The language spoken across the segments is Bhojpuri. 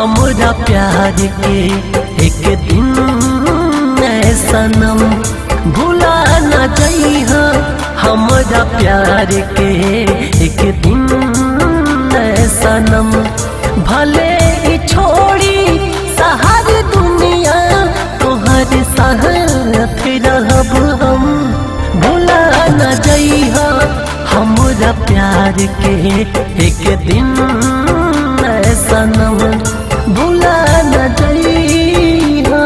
हमरा प्यार के एक दिन ऐ सनम भुला न जइहा। हमरा प्यार के एक दिन ऐ सनम भले ही छोड़ी शहर दुनिया तोहर साथ रहब हम। भुला न जइहा हमरा प्यार के एक दिन ऐ सनम भुला न जइहा।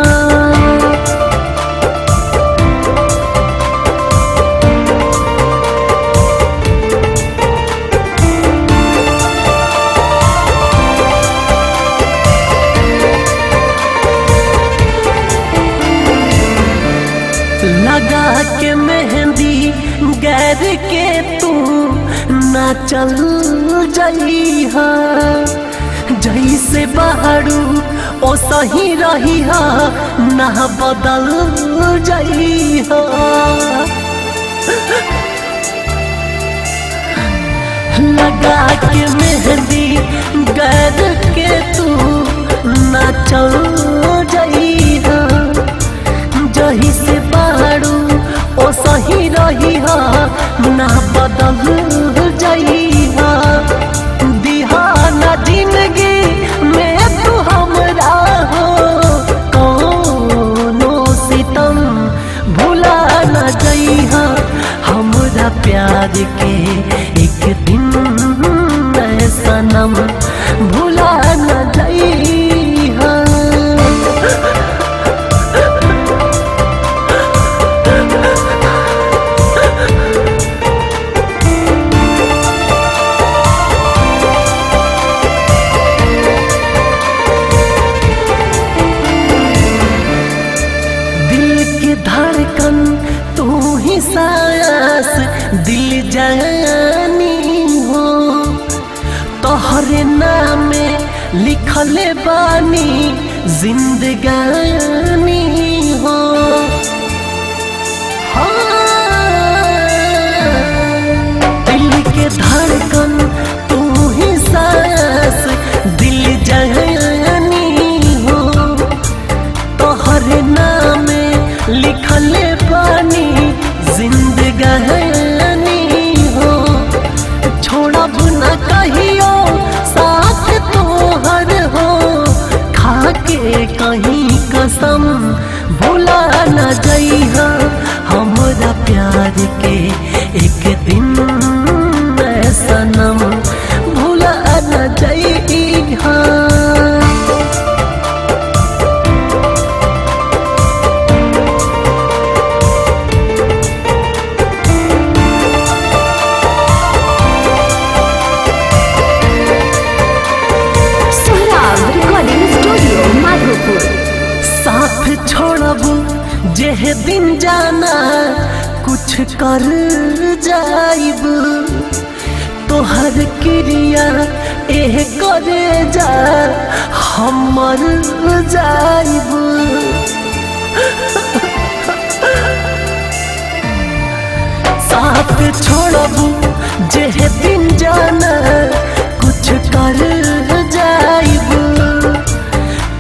लगा के मेहंदी गैर के तू ना चल जइहा। जैसे बहरू ओ सही रहिहा ना बदल जइहा। लगा के मेहंदी गैर के तू ना चल जइहा। जही से बहरू ओ सही रहिहा ना बदल जइहा। दिहा ना जिंदगी में तू हमरा हो कोनो सितम भुला न जइहा। हमरा प्यार के एक दिन ऐ सनम भुला न जइहा। धड़कन तू ही सांस दिल जानी हो। तोहरे नाम लिखले बानी जिंदगानी हो। दिल के धड़कन तू ही सांस दिल जानी हो। तोहरे नाम लिखले बानी जिंदगानी हो। छोड़ब न कहियो साथ तोहर हो खाके कहीं कसम भुला न जइहा। हमरा प्यार के एक दिन ऐ सनम भुला न जइहा। साथ छोड़बू जेह दिन जाना कुछ कर जाइब। तोहर क्रिया एह करे जा हमर जाइब। साथ छोड़बू जेह दिन जाना कुछ कर जाइब।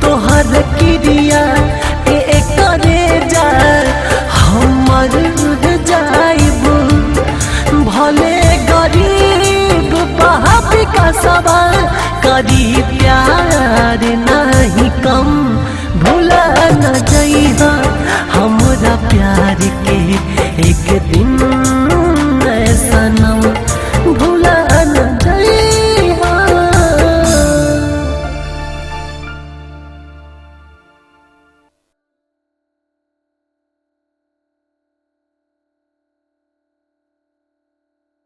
तोहर क्रिया करे जा हमर जाइब। भले गरीब बहाबी का सवाल करी प्यार नहीं कम भुला न जइहा। हमरा प्यार के एक दिन